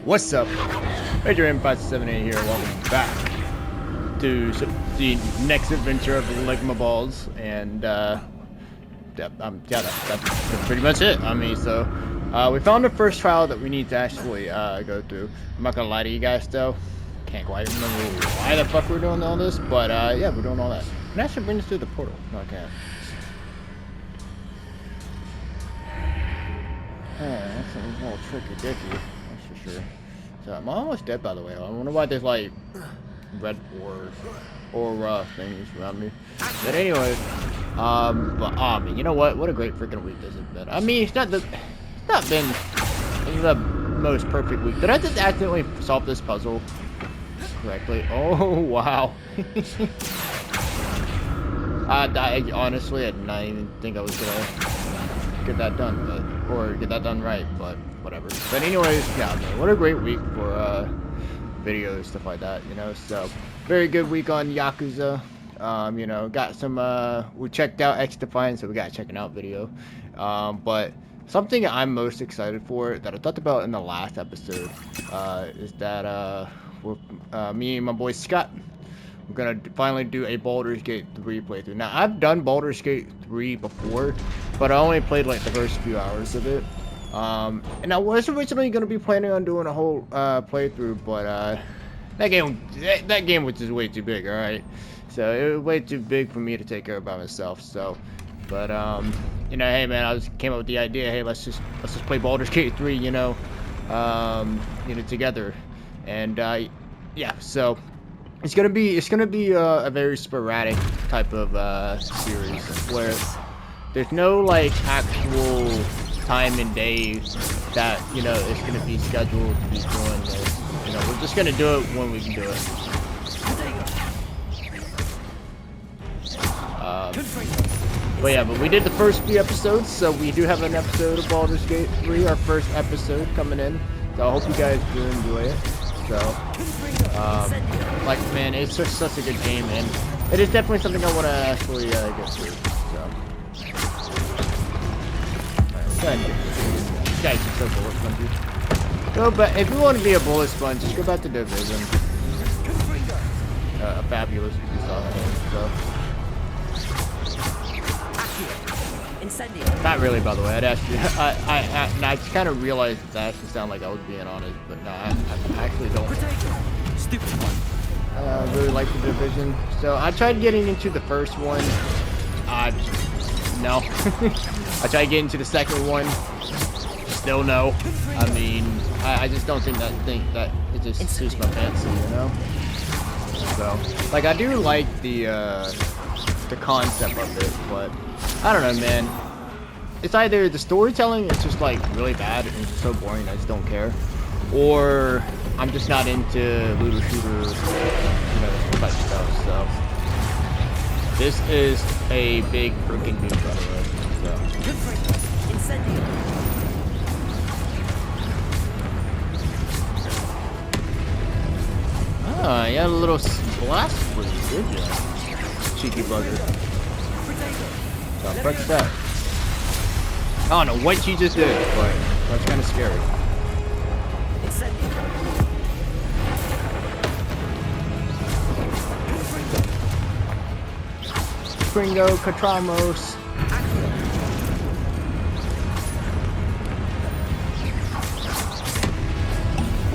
What's up? Major M578 here. Welcome back to the next adventure of the Ligma Balls, and that's pretty much it. I mean, so we found the first trial that we need to actually go through. I'm not gonna lie to you guys though. Can't quite remember why the fuck we're doing all this, but yeah, we're doing all that. Can I actually bring this through the portal? No, I can't. That's a little tricky dicky, that's for sure. So I'm almost dead, by the way. I wonder why there's like red or things around me. But anyway, man, you know what a great freaking week this has been. I mean, it's not been the most perfect week. Did I just accidentally solve this puzzle correctly? Oh wow. I honestly did not even think I was gonna get that done, or get that done right, but whatever. But anyways, yeah, man, what a great week for videos, stuff like that, you know. So very good week on Yakuza. You know, got some we checked out X Defiant, so we got a checking out video. But something I'm most excited for that I talked about in the last episode is that me and my boy Scott, we're gonna finally do a Baldur's Gate 3 playthrough. Now, I've done Baldur's Gate 3 before, but I only played like the first few hours of it. And I was originally gonna be planning on doing a whole playthrough, but that game was just way too big. All right, so it was way too big for me to take care of by myself. So, but you know, hey man, I just came up with the idea. Hey, let's just play Baldur's Gate 3, you know, together, and yeah, so. It's gonna be a very sporadic type of series where there's no like actual time and day that, you know, it's gonna be scheduled to be doing this. You know, we're just gonna do it when we can do it. But yeah, but we did the first few episodes, so we do have an episode of Baldur's Gate 3, our first episode coming in. So I hope you guys do enjoy it. So, like, man, it's just such a good game, and it is definitely something I want to actually get through. So, these guys are so bullet sponges. Go back if you want to be a bullet sponge. Just go back to Division. A fabulous piece of it. So. Not really, by the way. I'd actually, I just kind of realized that actually sounded like I was being honest, but no, I actually don't. Stupid one. Really like the Division, so I tried getting into the first one. No. I tried getting into the second one. Still no. I mean, I just don't think that it just suits my fancy, you know. So, like, I do like the concept of it, but I don't know, man. It's either the storytelling is just like really bad and it's so boring I just don't care, or I'm just not into looter shooter, you know, type stuff. So this is a big freaking dude, by the way. So. Ah, you got a little blast for you, did you? Cheeky bugger. So press that. I don't know what she just did, but that's kind of scary. Pringo, Catramos.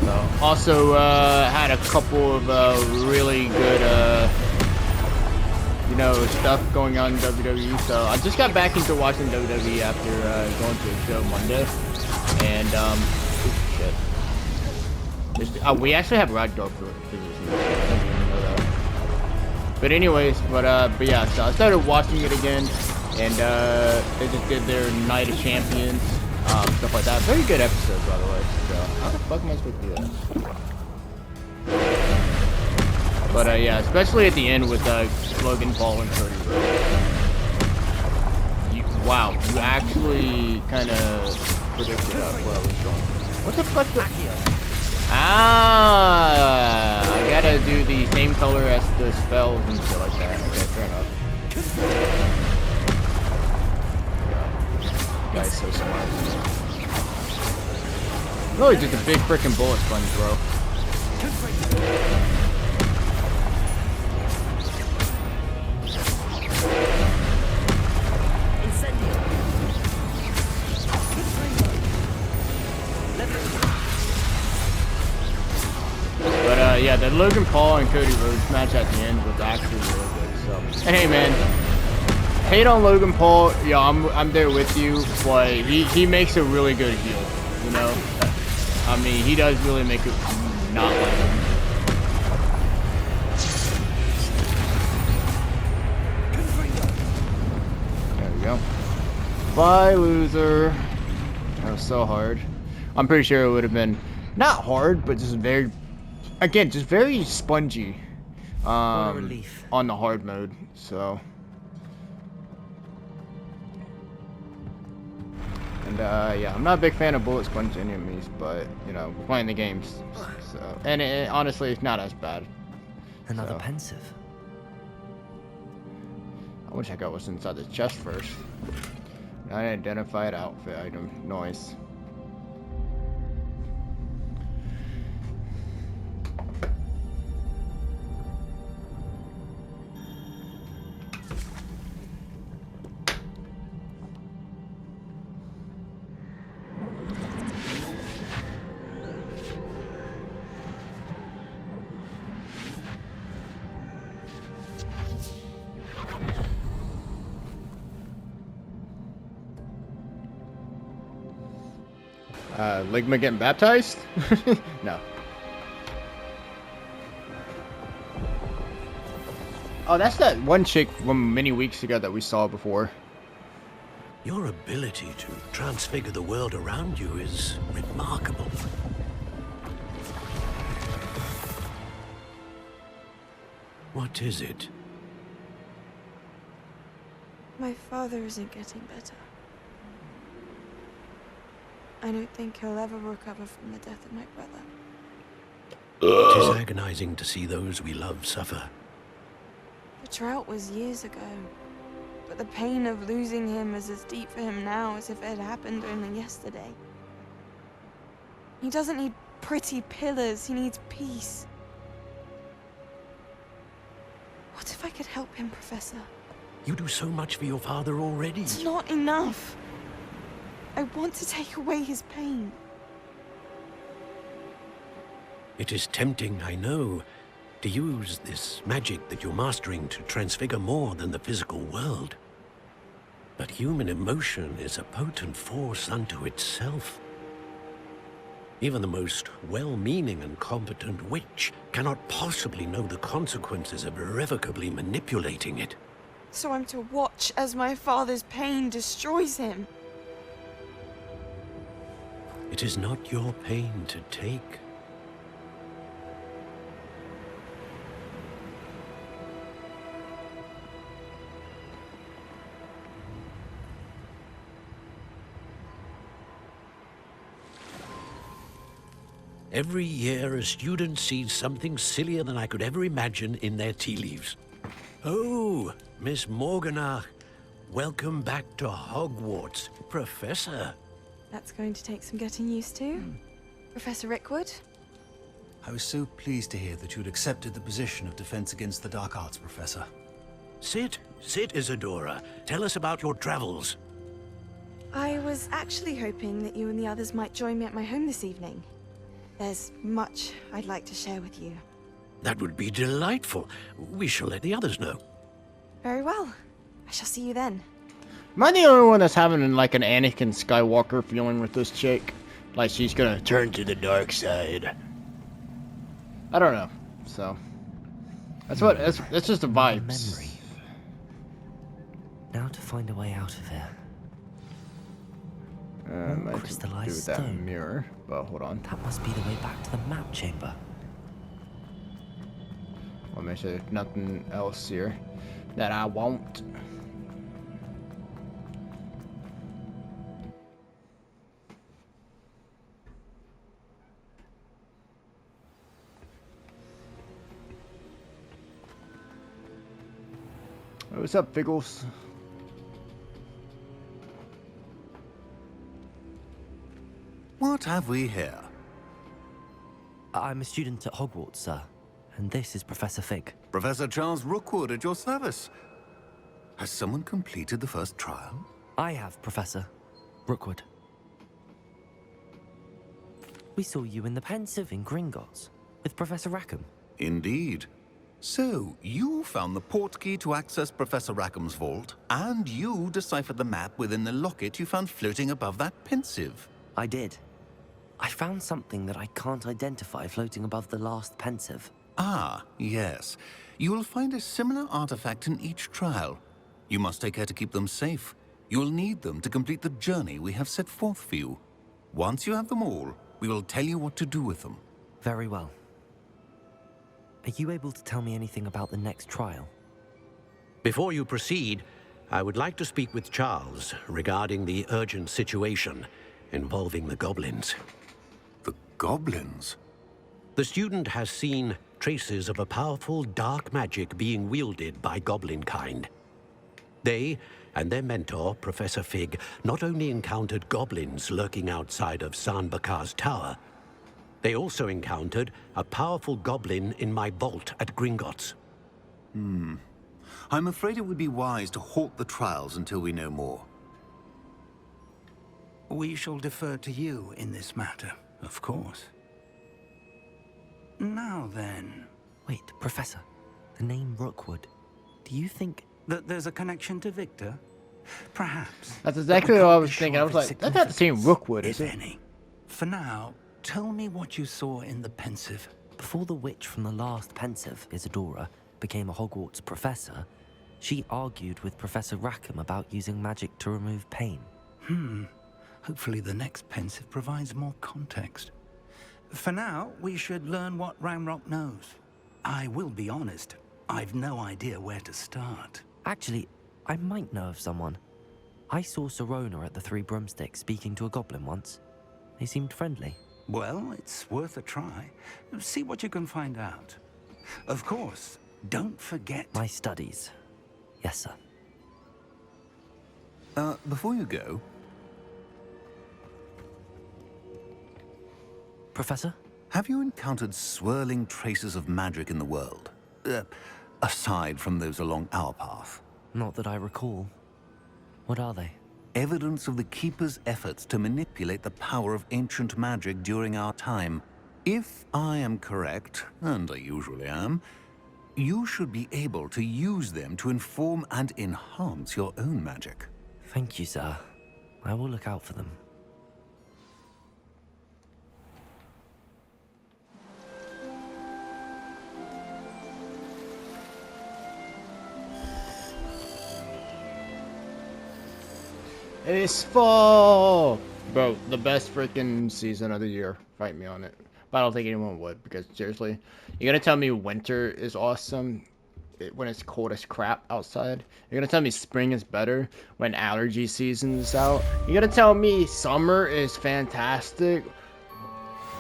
So, also had a couple of really good you know, stuff going on in WWE. So I just got back into watching WWE after going to a show Monday, and shit. We actually have ragdoll for positions. I didn't even know that. But anyways, but yeah, so I started watching it again, and they just did their Night of Champions, stuff like that. Very good episode, by the way. So how the fuck am I supposed to do that? But yeah, especially at the end with Logan Paul and Cody Rhodes. Wow, you actually kind of predicted where I was going. What the fuck? I gotta do the same color as the spells and shit like that. Okay, fair enough. Guy's so smart. Really just a big freaking bullet sponge, bro. But yeah, the Logan Paul and Cody Rhodes match at the end was actually really good. So, and hey, man, hate on Logan Paul. Yeah, I'm there with you, but he makes a really good heel. You know, I mean, he does really make it not like him. There we go. Bye, loser. That was so hard. I'm pretty sure it would have been not hard, but just very, again, just very spongy on the hard mode. So, and yeah, I'm not a big fan of bullet sponge enemies, but you know, we're playing the games, so, and honestly, it's not as bad. Another pensive. I wish I got what's inside the chest first. Unidentified outfit item. Noise. Ligma getting baptized? No. Oh, that's that one chick from many weeks ago that we saw before. Your ability to transfigure the world around you is remarkable. What is it? My father isn't getting better. I don't think he'll ever recover from the death of my brother. It is agonizing to see those we love suffer. The drought was years ago, but the pain of losing him is as deep for him now as if it had happened only yesterday. He doesn't need pretty pillars, he needs peace. What if I could help him, Professor? You do so much for your father already. It's not enough. I want to take away his pain. It is tempting, I know, to use this magic that you're mastering to transfigure more than the physical world. But human emotion is a potent force unto itself. Even the most well-meaning and competent witch cannot possibly know the consequences of irrevocably manipulating it. So I'm to watch as my father's pain destroys him. It is not your pain to take. Every year, a student sees something sillier than I could ever imagine in their tea leaves. Oh, Miss Morganach, welcome back to Hogwarts, Professor. That's going to take some getting used to. Professor Rickwood? I was so pleased to hear that you'd accepted the position of Defense Against the Dark Arts, Professor. Sit, Isadora. Tell us about your travels. I was actually hoping that you and the others might join me at my home this evening. There's much I'd like to share with you. That would be delightful. We shall let the others know. Very well. I shall see you then. Am I the only one that's having like an Anakin Skywalker feeling with this chick? Like she's gonna turn to the dark side. I don't know. So that's just the vibes. Memory. Now to find a way out of here. I have to do Crystallized with that stone. mirror, but hold on. That must be the way back to the map chamber. I'll make sure there's nothing else here that I won't. Hey, what's up, Figgles? What have we here? I'm a student at Hogwarts, sir. And this is Professor Fig. Professor Charles Rookwood at your service. Has someone completed the first trial? I have, Professor Rookwood. We saw you in the Pensive in Gringotts with Professor Rackham. Indeed. So, you found the portkey to access Professor Rackham's vault, and you deciphered the map within the locket you found floating above that Pensive. I did. I found something that I can't identify floating above the last Pensive. Ah, yes. You will find a similar artifact in each trial. You must take care to keep them safe. You will need them to complete the journey we have set forth for you. Once you have them all, we will tell you what to do with them. Very well. Are you able to tell me anything about the next trial? Before you proceed, I would like to speak with Charles regarding the urgent situation involving the goblins. The goblins? The student has seen traces of a powerful dark magic being wielded by goblin kind. They and their mentor, Professor Fig, not only encountered goblins lurking outside of San Bakar's tower, they also encountered a powerful goblin in my vault at Gringotts. I'm afraid it would be wise to halt the trials until we know more. We shall defer to you in this matter, of course. Now then, Wait, Professor. The name Rookwood. Do you think... that there's a connection to Victor? Perhaps. That's exactly what I was thinking. I was like, that's not the same Rookwood, is if it? any. For now, tell me what you saw in the Pensive. Before the witch from the last Pensive, Isadora, became a Hogwarts professor, she argued with Professor Rackham about using magic to remove pain. Hopefully the next Pensive provides more context. For now, we should learn what Ramrock knows. I will be honest, I've no idea where to start. Actually, I might know of someone. I saw Sirona at the Three Broomsticks speaking to a goblin once. They seemed friendly. Well, it's worth a try. See what you can find out. Of course, don't forget... My studies. Yes, sir. Before you go, Professor? have you encountered swirling traces of magic in the world? Aside from those along our path. Not that I recall. What are they? Evidence of the Keeper's efforts to manipulate the power of ancient magic during our time. If I am correct, and I usually am, you should be able to use them to inform and enhance your own magic. Thank you, sir. I will look out for them. It's fall! Bro, the best freaking season of the year. Fight me on it. But I don't think anyone would, because seriously, you're gonna tell me winter is awesome when it's cold as crap outside? You're gonna tell me spring is better when allergy season is out? You're gonna tell me summer is fantastic?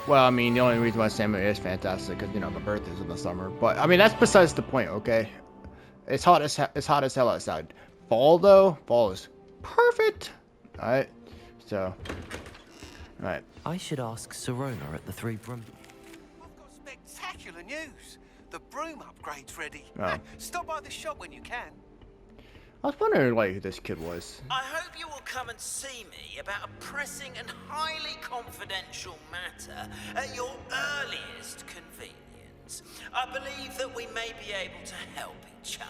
Well, I mean, the only reason why summer is fantastic because, you know, my birthday's in the summer. But, I mean, that's besides the point, okay? It's hot as hell outside. Fall, though? Fall is perfect. Alright. So. Alright. I should ask Sirona at the Three Broom... I've got spectacular news. The broom upgrade's ready. Oh. Stop by the shop when you can. I was wondering, like, who this kid was. I hope you will come and see me about a pressing and highly confidential matter at your earliest convenience. I believe that we may be able to help each other.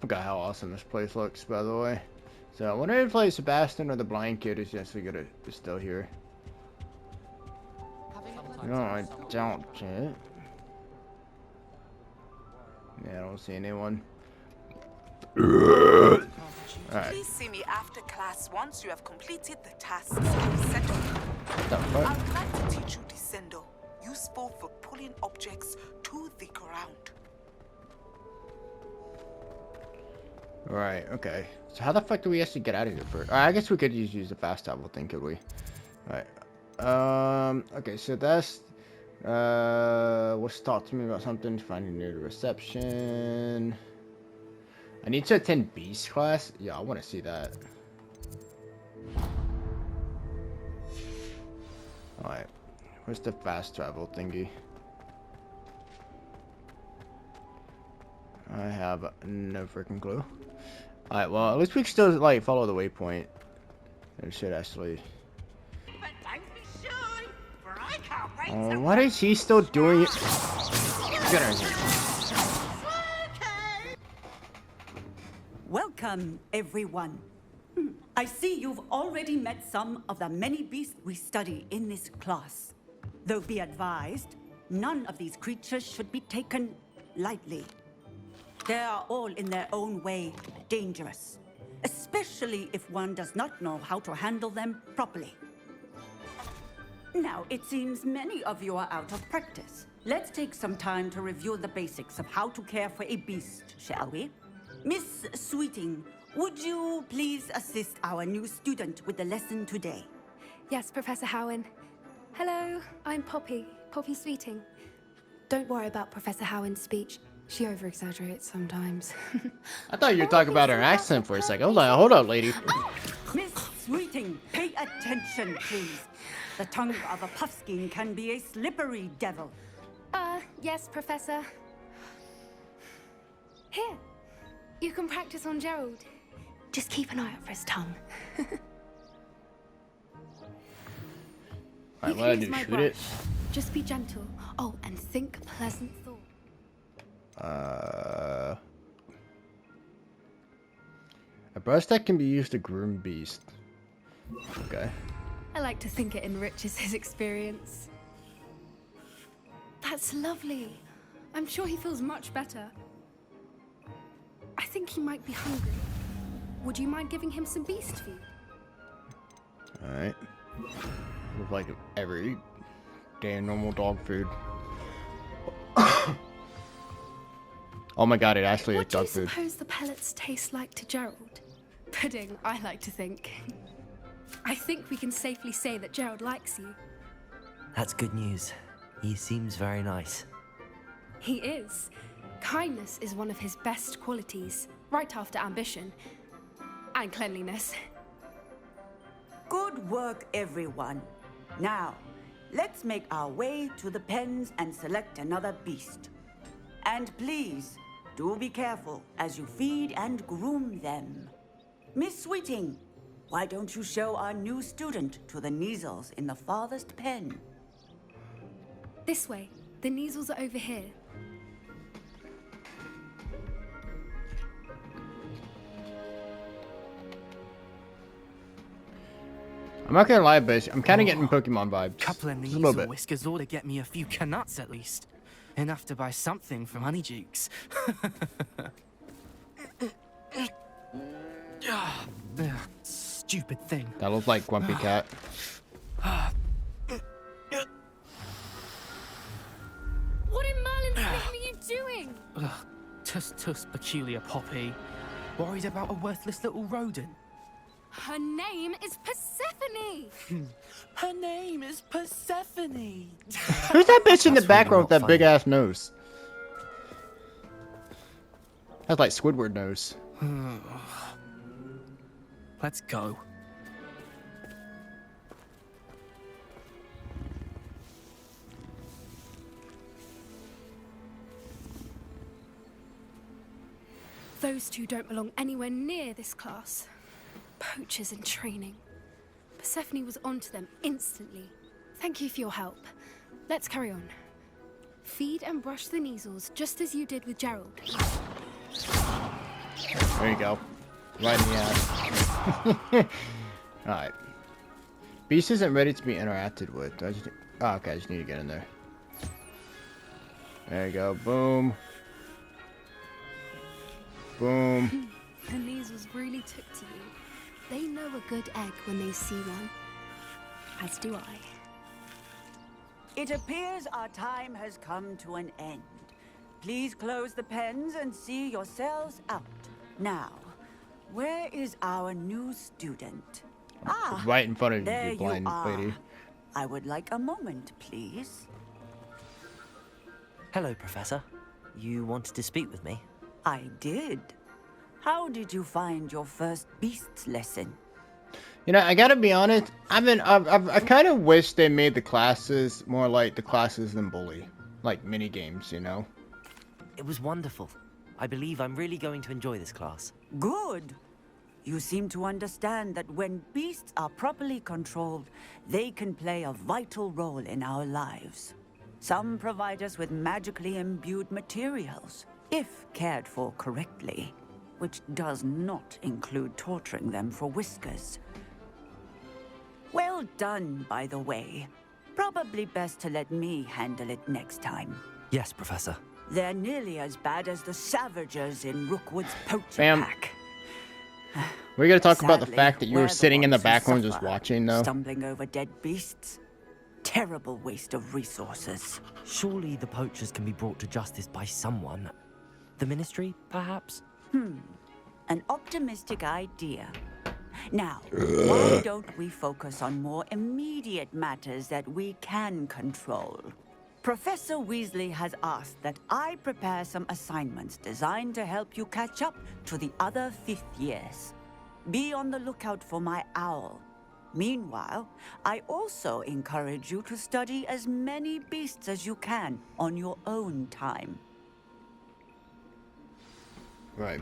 Forgot how awesome this place looks, by the way. So, I wonder if, like, Sebastian or the blind kid is just is still here. No, I don't, kid. Yeah, I don't see anyone. Alright. Please see me after class once you have completed the tasks I've set on you. What the fuck? I would like to teach you Descendo, useful for pulling objects to the ground. Right, okay. So how the fuck do we actually get out of here first? I guess we could just use the fast travel thing, could we? Alright. Okay, so that's... what's talk to me about something? Finding near the reception. I need to attend Beast class? Yeah, I want to see that. Alright. Where's the fast travel thingy? I have no freaking clue. Alright, well, at least we can still, like, follow the waypoint. It should actually... But don't be shy, for I can't wait to what is he still doing? Get her in here. Welcome, everyone. I see you've already met some of the many beasts we study in this class. Though be advised, none of these creatures should be taken lightly. They are all in their own way dangerous, especially if one does not know how to handle them properly. Now, it seems many of you are out of practice. Let's take some time to review the basics of how to care for a beast, shall we? Miss Sweeting, would you please assist our new student with the lesson today? Yes, Professor Howen. Hello, I'm Poppy Sweeting. Don't worry about Professor Howen's speech. She over-exaggerates sometimes. I thought you were talking about her accent for a second. I was like, hold up, lady. Miss Sweeting, pay attention, please. The tongue of a puffskein can be a slippery devil. Yes, Professor. Here, you can practice on Gerald. Just keep an eye out for his tongue. Alright, what do I do? Shoot it? Just be gentle. Oh, and think pleasant thoughts. A brush that can be used to groom beast. Okay. I like to think it enriches his experience. That's lovely. I'm sure he feels much better. I think he might be hungry. Would you mind giving him some beast food? Alright. With like every damn normal dog food. Oh my god, it actually is dog food. What do you suppose the pellets taste like to Gerald? Pudding, I like to think. I think we can safely say that Gerald likes you. That's good news. He seems very nice. He is. Kindness is one of his best qualities, right after ambition. And cleanliness. Good work, everyone. Now, let's make our way to the pens and select another beast. And please, do be careful as you feed and groom them. Miss Sweeting, why don't you show our new student to the Neasels in the farthest pen? This way. The Neasels are over here. I'm not gonna lie, but I'm kind of getting Pokemon vibes. Couple of Just a little Neasel bit. whiskers ought to get me a few canuts at least. Enough to buy something from Honeydukes. Stupid thing. That looks like Grumpy Cat. What in Merlin's name are you doing? Tuss peculiar Poppy. Worried about a worthless little rodent. Her name is Persephone! Her name is Persephone! Who's that bitch in the background with that funny. big ass nose? Has like Squidward nose. Let's go. Those two don't belong anywhere near this class. Poachers in training. Persephone was onto them instantly. Thank you for your help. Let's carry on. Feed and brush the Neasels just as you did with Gerald. There you go. Right in the ass. Alright. Beast isn't ready to be interacted with. Oh, okay, I just need to get in there. There you go. Boom. Boom. The Neasels really took to you. They know a good egg when they see one. As do I. It appears our time has come to an end. Please close the pens and see yourselves out. Now, where is our new student? Ah, Right in front of there you, blind you are. lady. I would like a moment, please. Hello, Professor. You wanted to speak with me? I did. How did you find your first beasts lesson? You know, I gotta be honest. I kind of wish they made the classes more like the classes than Bully, like mini games. You know. It was wonderful. I believe I'm really going to enjoy this class. Good. You seem to understand that when beasts are properly controlled, they can play a vital role in our lives. Some provide us with magically imbued materials, if cared for correctly, which does not include torturing them for whiskers. Well done, by the way. Probably best to let me handle it next time. Yes, Professor. They're nearly as bad as the Savagers in Rookwood's poacher Bam. pack. We're gonna talk about the Sadly, fact that you we're were sitting in the ones who background just suffer, watching, though. stumbling over dead beasts. Terrible waste of resources. Surely the poachers can be brought to justice by someone. The Ministry, perhaps? An optimistic idea. Now, why don't we focus on more immediate matters that we can control? Professor Weasley has asked that I prepare some assignments designed to help you catch up to the other 5th years. Be on the lookout for my owl. Meanwhile, I also encourage you to study as many beasts as you can on your own time. Right.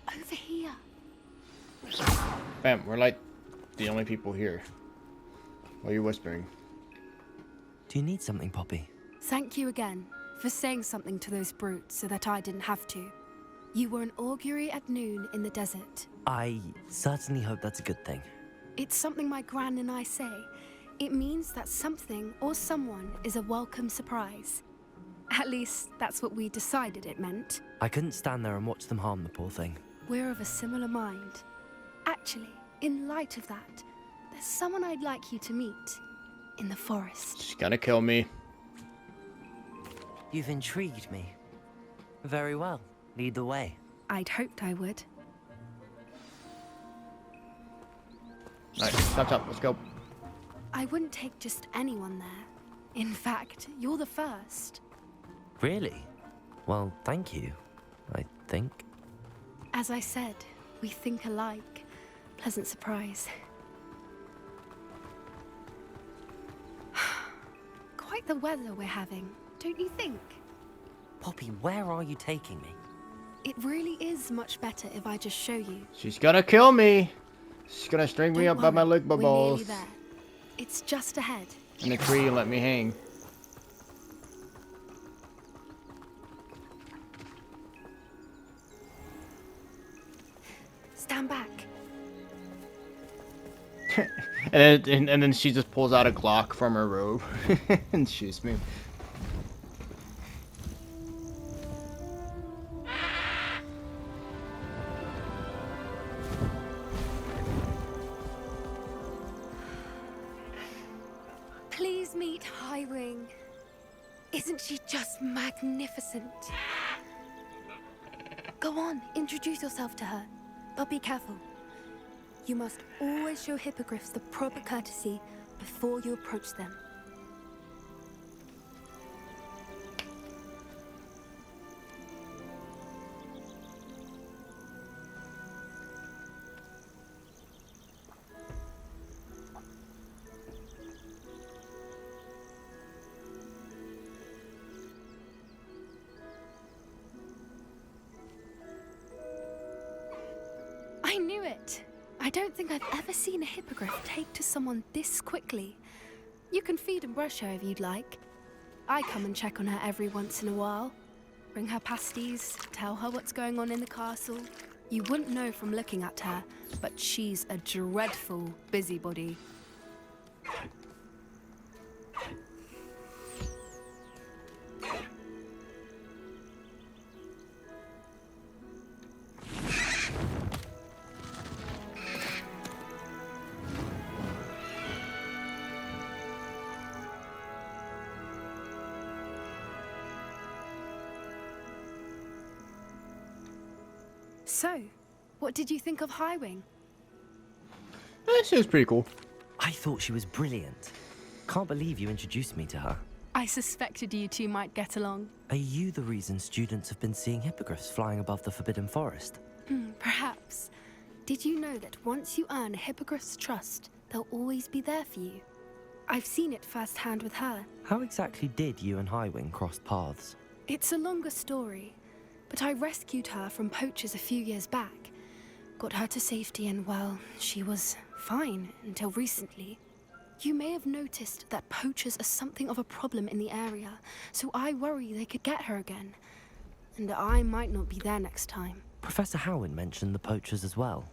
Over here. Bam. We're like the only people here. Why are you whispering? Do you need something, Poppy? Thank you again for saying something to those brutes so that I didn't have to. You were an augury at noon in the desert. I certainly hope that's a good thing. It's something my gran and I say. It means that something or someone is a welcome surprise. At least, that's what we decided it meant. I couldn't stand there and watch them harm the poor thing. We're of a similar mind. Actually, in light of that, there's someone I'd like you to meet. In the forest. She's gonna kill me. You've intrigued me. Very well. Lead the way. I'd hoped I would. Alright, stop. Let's go. I wouldn't take just anyone there. In fact, you're the first. Really? Well, thank you, I think. As I said, we think alike. Pleasant surprise. Quite the weather we're having, don't you think? Poppy, where are you taking me? It really is much better if I just show you. She's gonna kill me. She's gonna string me Don't up by my worry, leg we're balls. nearly there. It's just ahead. In a tree and let me hang. Stand back. and then she just pulls out a Glock from her robe and shoots me. Please meet Highwing. Isn't she just magnificent? Go on, introduce yourself to her. But be careful. You must always show hippogriffs the proper courtesy before you approach them. I knew it! I don't think I've ever seen a hippogriff take to someone this quickly. You can feed and brush her if you'd like. I come and check on her every once in a while. Bring her pasties, tell her what's going on in the castle. You wouldn't know from looking at her, but she's a dreadful busybody. So, what did you think of Highwing? She was pretty cool. I thought she was brilliant. Can't believe you introduced me to her. I suspected you two might get along. Are you the reason students have been seeing hippogriffs flying above the Forbidden Forest? Perhaps. Did you know that once you earn a Hippogriff's trust, they'll always be there for you? I've seen it firsthand with her. How exactly did you and Highwing cross paths? It's a longer story, but I rescued her from poachers a few years back. Got her to safety and, well, she was fine until recently. You may have noticed that poachers are something of a problem in the area, so I worry they could get her again. And I might not be there next time. Professor Howin mentioned the poachers as well.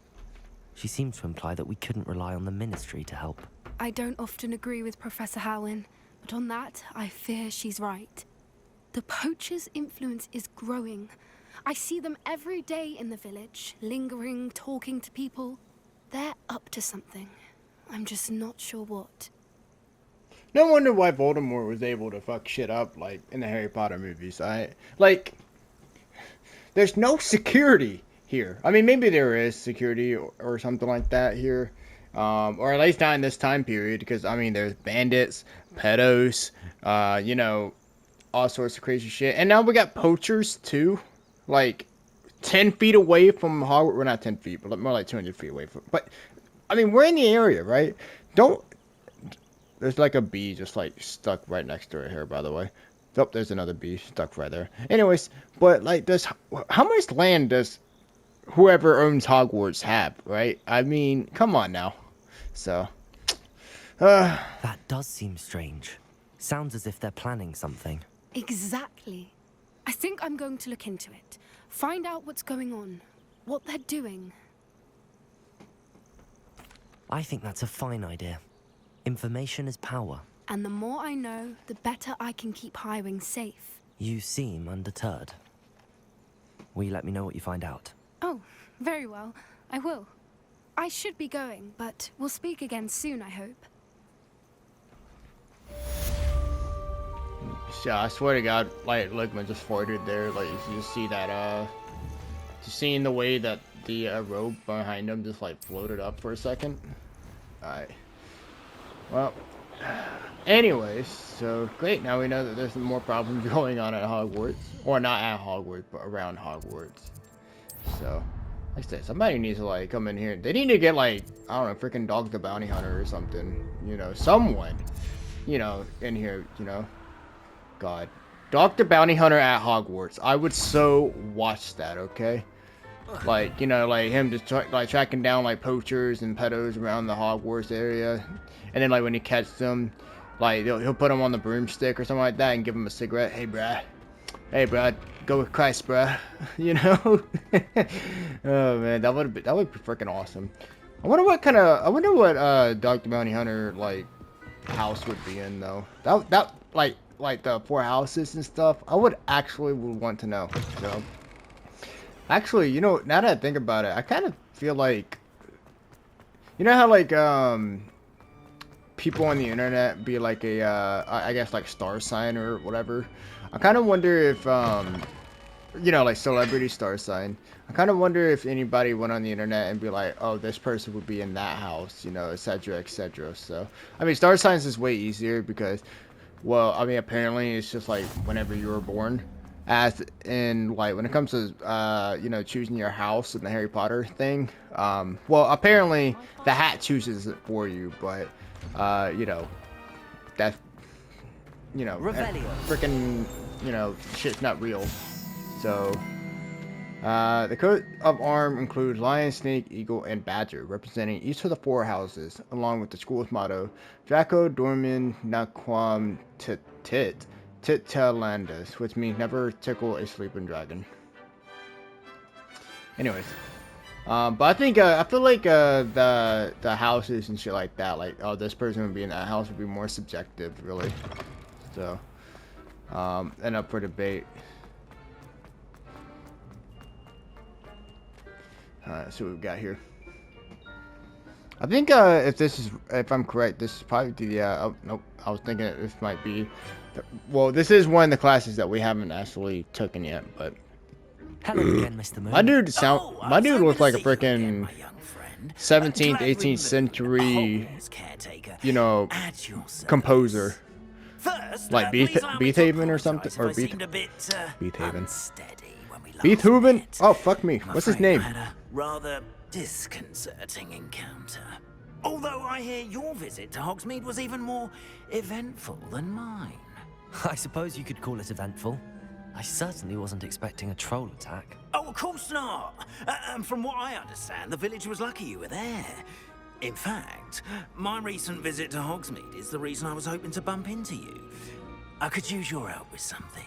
She seemed to imply that we couldn't rely on the Ministry to help. I don't often agree with Professor Howin, but on that, I fear she's right. The poachers' influence is growing. I see them every day in the village, lingering, talking to people. They're up to something. I'm just not sure what. No wonder why Voldemort was able to fuck shit up, like, in the Harry Potter movies. There's no security here. I mean, maybe there is security or something like that here. Or at least not in this time period, because, I mean, there's bandits, pedos, you know, all sorts of crazy shit. And now we got poachers, too. Like, 10 feet away from Hogwarts. Well, not 10 feet, but more like 200 feet away from. But, I mean, we're in the area, right? There's like a bee just, like, stuck right next to it here, by the way. Oh, there's another bee stuck right there. Anyways, but, like, how much land does whoever owns Hogwarts have, right? I mean, come on now. So, That does seem strange. Sounds as if they're planning something. Exactly. I think I'm going to look into it. Find out what's going on. What they're doing. I think that's a fine idea. Information is power. And the more I know, the better I can keep Highwing safe. You seem undeterred. Will you let me know what you find out? Oh, very well. I will. I should be going, but we'll speak again soon, I hope. yeah, I swear to God, like, look, man, just farted there. Like, you just see that, just seeing the way that the robe behind him just, like, floated up for a second. Alright. Well, anyways, so great. Now we know that there's some more problems going on at Hogwarts. Or not at Hogwarts, but around Hogwarts. So, like I said, somebody needs to, like, come in here. They need to get, like, I don't know, freaking Dog the Bounty Hunter or something. You know, someone, you know, in here, you know. God. Dog the Bounty Hunter at Hogwarts. I would so watch that, okay? Like, you know, like him just tracking down, like, poachers and pedos around the Hogwarts area. And then, like, when he catches them, like, he'll put them on the broomstick or something like that and give them a cigarette. Hey, bruh. Hey, bruh. Go with Christ, bruh. You know? Oh, man. That would be freaking awesome. I wonder what Dog the Bounty Hunter, like, house would be in, though. That like the 4 houses and stuff. I would want to know. So, actually, you know, now that I think about it, I kind of feel like, you know how, like, people on the internet be like a, I guess, like, star sign or whatever. I kind of wonder if, you know, like, celebrity star sign. I kind of wonder if anybody went on the internet and be like, oh, this person would be in that house, you know, etc., etc. So, I mean, star signs is way easier because, well, I mean, apparently it's just like whenever you were born. As in, like, when it comes to, you know, choosing your house in the Harry Potter thing, well, apparently the hat chooses it for you, but, you know, that's, you know, freaking, you know, shit's not real. So, the coat of arms includes lion, snake, eagle, and badger, representing each of the 4 houses, along with the school's motto, Draco Dormian Naquam Titalandus, which means never tickle a sleeping dragon. Anyways, but I think, I feel like, the houses and shit like that, like, oh, this person would be in that house would be more subjective, really. So, and up for debate. Alright, let's see what we've got here. I think, if I'm correct, this is probably the, oh, nope, I was thinking this might be, well, this is one of the classes that we haven't actually taken yet, but. Hello again, Mr. Moon. My dude looks like a freaking 17th, 18th century, you know, composer. Like Beethoven or something, or Beethoven. Beethoven. Oh, fuck me. What's his name? Rather disconcerting encounter. Although I hear your visit to Hogsmeade was even more eventful than mine. I suppose you could call it eventful. I certainly wasn't expecting a troll attack. Oh, of course not. And from what I understand, the village was lucky you were there. In fact, my recent visit to Hogsmeade is the reason I was hoping to bump into you. I could use your help with something.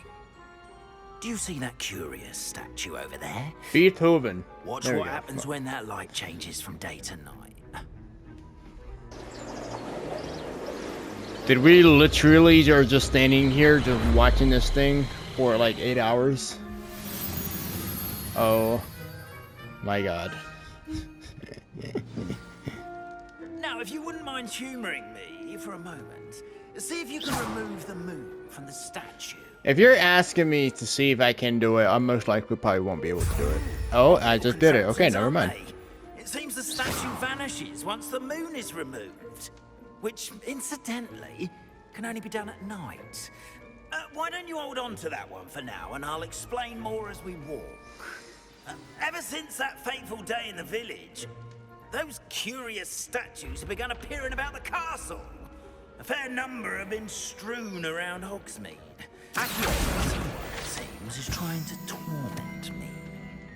Do you see that curious statue over there? Beethoven. Watch There we what go. happens when that light changes from day to night. Did we literally are just standing here just watching this thing for like 8 hours? Oh my god. Now, if you wouldn't mind humoring me for a moment, see if you can remove the moon from the statue. If you're asking me to see if I can do it, I most likely probably won't be able to do it. Oh, I just did it. Okay, never mind. It seems the statue vanishes once the moon is removed, which, incidentally, can only be done at night. Why don't you hold on to that one for now, and I'll explain more as we walk. Ever since that fateful day in the village, those curious statues have begun appearing about the castle. A fair number have been strewn around Hogsmeade. Accurately, it seems, is trying to torment me.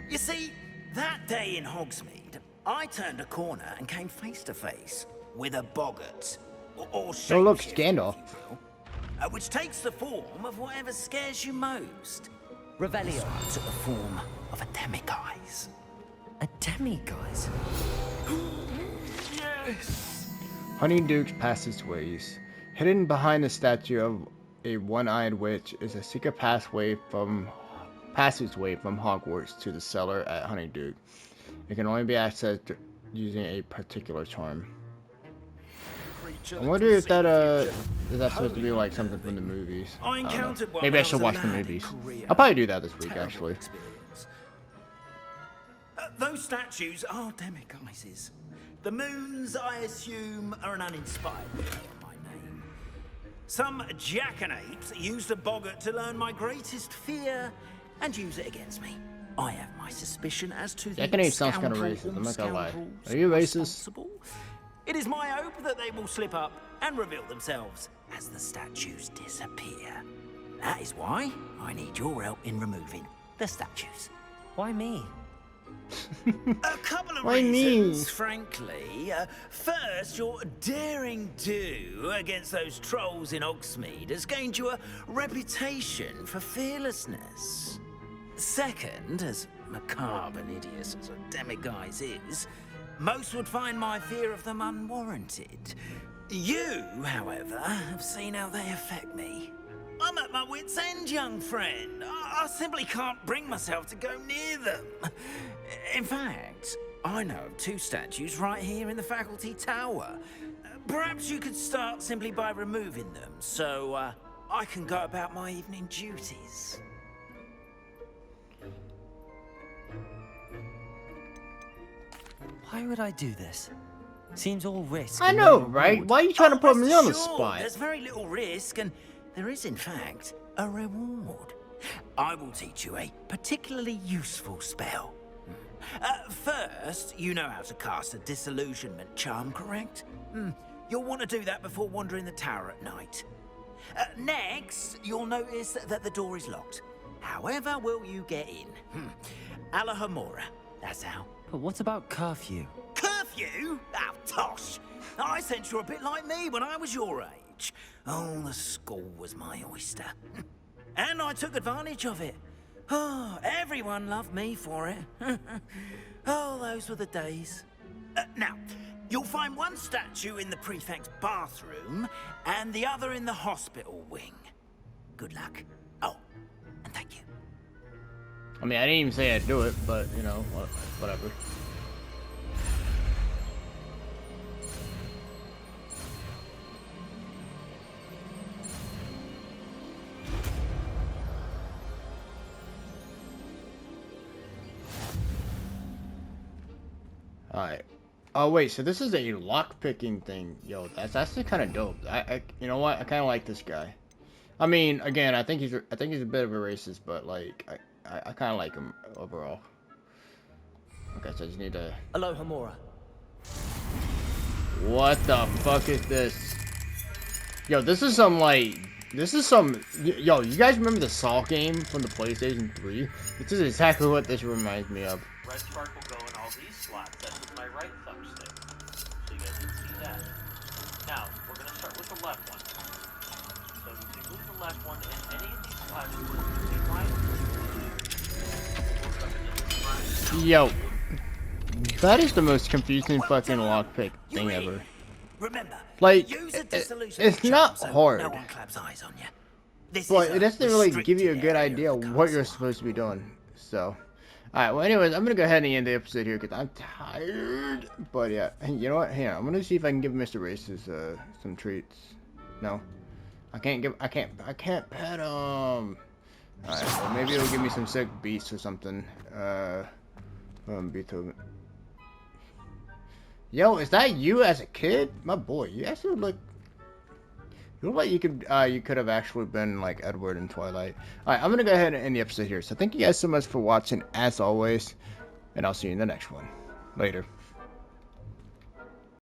You see, that day in Hogsmeade, I turned a corner and came face to face with a boggart. Or Oh, look, shapeshifter, Gandalf. if you will, which takes the form of whatever scares you most. Revelio. So I took the form of a demiguise. A demiguise? Yes! Honeyduke's passageways. Hidden behind the statue of a one-eyed witch is a secret passageway from Hogwarts to the cellar at Honeyduke. It can only be accessed using a particular charm. I wonder if that is that supposed to be like something from the movies? I encountered one Maybe I when should was a watch the lad in movies. Korea. I'll probably do that this week, Terrible actually. experience. Those statues are demiguises. The moons, I assume, are an uninspired play on my name. Some jackanapes used a boggart to learn my greatest fear and use it against me. I have my suspicion as to the Jackanapes sounds kinda scoundrel racist, or I'm not gonna lie. scoundrels Are you racist? responsible. It is my hope that they will slip up and reveal themselves as the statues disappear. That is why I need your help in removing the statues. Why me? A couple of Why me? reasons, frankly. First, your daring do against those trolls in Hogsmeade has gained you a reputation for fearlessness. Second, as macabre and hideous as a demiguise is, most would find my fear of them unwarranted. You, however, have seen how they affect me. I'm at my wit's end, young friend. I simply can't bring myself to go near them. In fact, I know of two statues right here in the faculty tower. Perhaps you could start simply by removing them, so I can go about my evening duties. Why would I do this? Seems all risk. I and know, no right? reward. Why are you trying to put me on the Sure, spot? there's very little risk, and there is, in fact, a reward. I will teach you a particularly useful spell. First, you know how to cast a disillusionment charm, correct? You'll want to do that before wandering the tower at night. Next, you'll notice that the door is locked. However will you get in? Alahamora, that's how. But what about curfew? Curfew? Oh, tosh! I sense you're a bit like me when I was your age. Oh, the school was my oyster. And I took advantage of it. Oh, everyone loved me for it. Oh, those were the days. Now, you'll find one statue in the prefect's bathroom and the other in the hospital wing. Good luck. Oh, and thank you. I mean, I didn't even say I'd do it, but, you know, whatever. Alright. Oh, wait, so this is a lock-picking thing. Yo, that's actually kind of dope. You know what? I kind of like this guy. I mean, again, I think he's a bit of a racist, but, like, I kind of like him overall. Okay, so I just need to... Aloha, Mora. What the fuck is this? Yo, this is some, like... This is some... Yo, you guys remember the Saw game from the PlayStation 3? This is exactly what this reminds me of. Red spark will go in all these slots. That's with my right thumbstick. So you guys can see that. Now, we're going to start with the left one. So if you move the left one in any of these slots, you can see Yo. That is the most confusing fucking lockpick thing ever. Remember, like, use a it's not hard. No one claps eyes on you. But it doesn't really give you a good idea what you're supposed to be doing. So, alright, well anyways, I'm gonna go ahead and end the episode here because I'm tired. But yeah, you know what? Hang on, I'm gonna see if I can give Mr. Races some treats. No. I can't pet him. Alright, well maybe it'll give me some sick beats or something. Beethoven. Yo, is that you as a kid? My boy, you actually look... You look like you could have actually been like Edward in Twilight. Alright, I'm gonna go ahead and end the episode here. So thank you guys so much for watching as always. And I'll see you in the next one. Later.